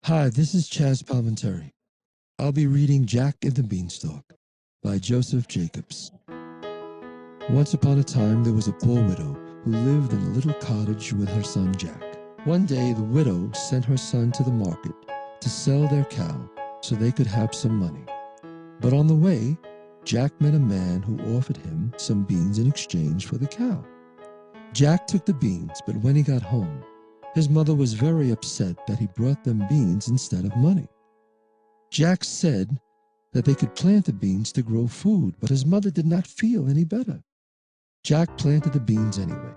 Hi, this is Chaz Palminteri. I'll be reading Jack and the Beanstalk by Joseph Jacobs. Once upon a time, there was a poor widow who lived in a little cottage with her son Jack. One day, the widow sent her son to the market to sell their cow so they could have some money. But on the way, Jack met a man who offered him some beans in exchange for the cow. Jack took the beans, but when he got home, his mother was very upset that he brought them beans instead of money. Jack said that they could plant the beans to grow food, but his mother did not feel any better. Jack planted the beans anyway.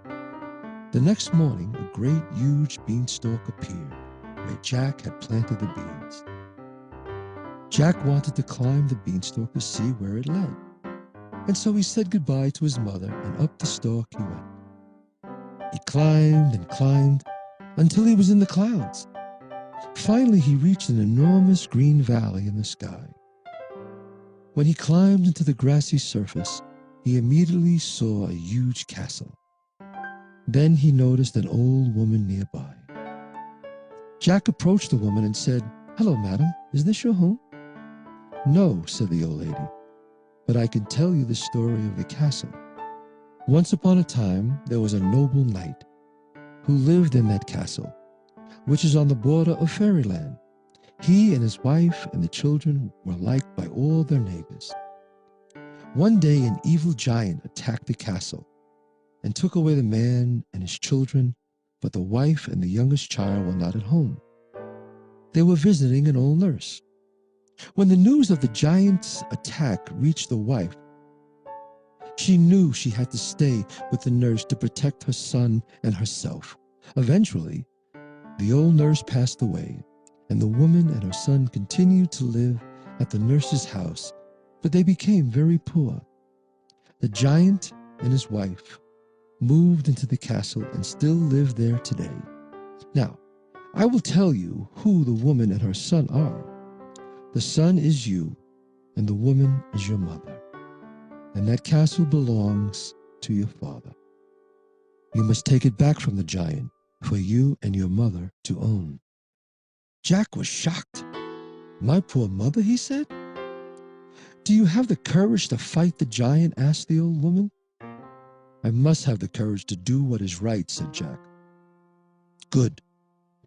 The next morning, a great huge beanstalk appeared where Jack had planted the beans. Jack wanted to climb the beanstalk to see where it led, and so he said goodbye to his mother, and up the stalk he went. He climbed and climbed until he was in the clouds. Finally, he reached an enormous green valley in the sky. When he climbed into the grassy surface, he immediately saw a huge castle. Then he noticed an old woman nearby. Jack approached the woman and said, "Hello, madam, is this your home?" "No," said the old lady, "but I can tell you the story of the castle. Once upon a time, there was a noble knight who lived in that castle, which is on the border of fairyland. He and his wife and the children were liked by all their neighbors. One day, an evil giant attacked the castle and took away the man and his children, but the wife and the youngest child were not at home. They were visiting an old nurse. When the news of the giant's attack reached the wife, she knew she had to stay with the nurse to protect her son and herself. Eventually, the old nurse passed away, and the woman and her son continued to live at the nurse's house, but they became very poor. The giant and his wife moved into the castle and still live there today. Now, I will tell you who the woman and her son are. The son is you, and the woman is your mother, and that castle belongs to your father. You must take it back from the giant for you and your mother to own." Jack was shocked. "My poor mother," he said. "Do you have the courage to fight the giant?" asked the old woman. "I must have the courage to do what is right," said Jack. "Good.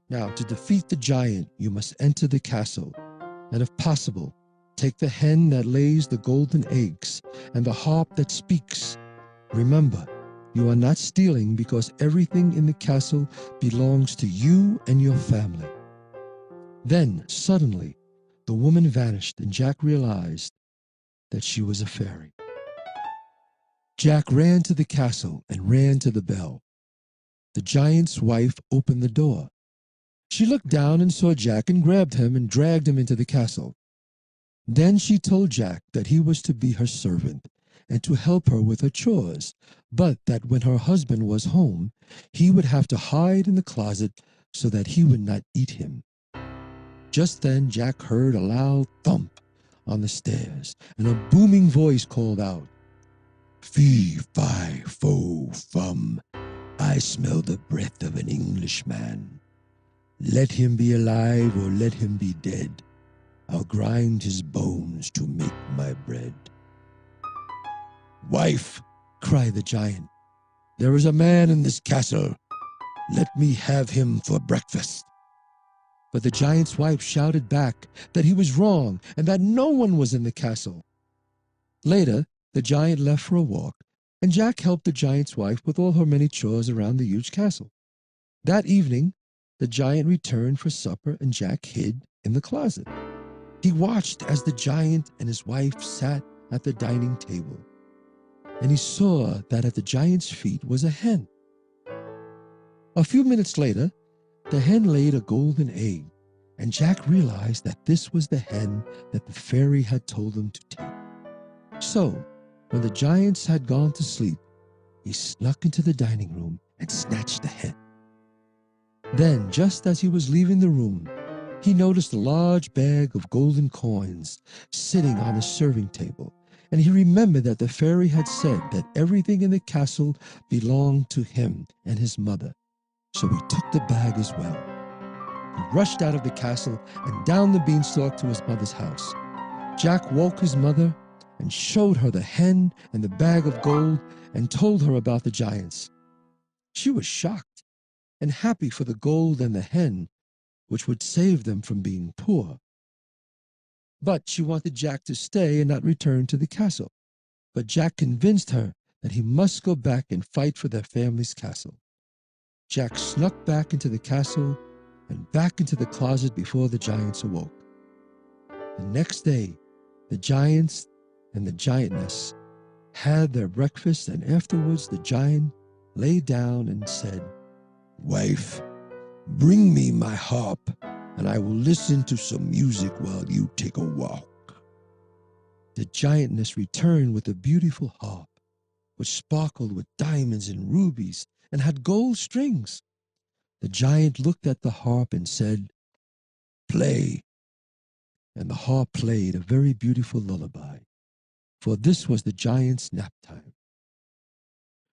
Now, to defeat the giant, you must enter the castle, and if possible, take the hen that lays the golden eggs and the harp that speaks. Remember, you are not stealing because everything in the castle belongs to you and your family." Then, suddenly, the woman vanished, and Jack realized that she was a fairy. Jack ran to the castle and ran to the bell. The giant's wife opened the door. She looked down and saw Jack and grabbed him and dragged him into the castle. Then she told Jack that he was to be her servant and to help her with her chores, but that when her husband was home, he would have to hide in the closet so that he would not eat him. Just then Jack heard a loud thump on the stairs, and a booming voice called out, "Fee, fi, fo, fum, I smell the breath of an Englishman. Let him be alive or let him be dead. I'll grind his bones to make my bread." "Wife," cried the giant, "there is a man in this castle. Let me have him for breakfast." But the giant's wife shouted back that he was wrong and that no one was in the castle. Later, the giant left for a walk, and Jack helped the giant's wife with all her many chores around the huge castle. That evening, the giant returned for supper, and Jack hid in the closet. He watched as the giant and his wife sat at the dining table, and he saw that at the giant's feet was a hen. A few minutes later, the hen laid a golden egg, and Jack realized that this was the hen that the fairy had told him to take. So, when the giants had gone to sleep, he snuck into the dining room and snatched the hen. Then, just as he was leaving the room, he noticed a large bag of golden coins sitting on the serving table, and he remembered that the fairy had said that everything in the castle belonged to him and his mother, so he took the bag as well. He rushed out of the castle and down the beanstalk to his mother's house. Jack woke his mother and showed her the hen and the bag of gold and told her about the giants. She was shocked and happy for the gold and the hen, which would save them from being poor. But she wanted Jack to stay and not return to the castle. But Jack convinced her that he must go back and fight for their family's castle. Jack snuck back into the castle and back into the closet before the giants awoke. The next day, the giants and the giantess had their breakfast, and afterwards the giant lay down and said, "Wife, bring me my harp, and I will listen to some music while you take a walk." The giantess returned with a beautiful harp, which sparkled with diamonds and rubies and had gold strings. The giant looked at the harp and said, "Play." And the harp played a very beautiful lullaby, for this was the giant's nap time.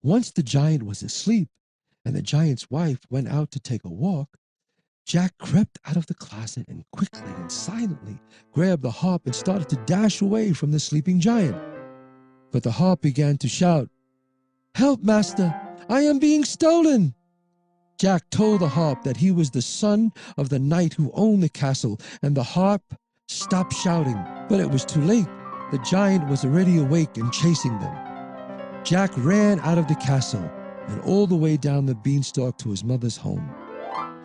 Once the giant was asleep, and the giant's wife went out to take a walk, Jack crept out of the closet and quickly and silently grabbed the harp and started to dash away from the sleeping giant. But the harp began to shout, "Help, master! I am being stolen!" Jack told the harp that he was the son of the knight who owned the castle, and the harp stopped shouting. But it was too late. The giant was already awake and chasing them. Jack ran out of the castle and all the way down the beanstalk to his mother's home.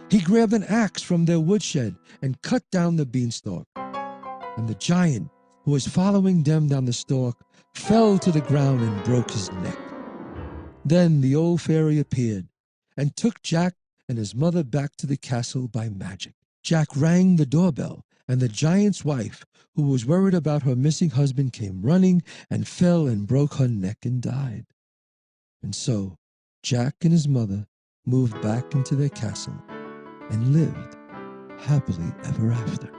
He grabbed an axe from their woodshed and cut down the beanstalk. And the giant, who was following them down the stalk, fell to the ground and broke his neck. Then the old fairy appeared and took Jack and his mother back to the castle by magic. Jack rang the doorbell, and the giant's wife, who was worried about her missing husband, came running and fell and broke her neck and died. And so Jack and his mother moved back into their castle and lived happily ever after.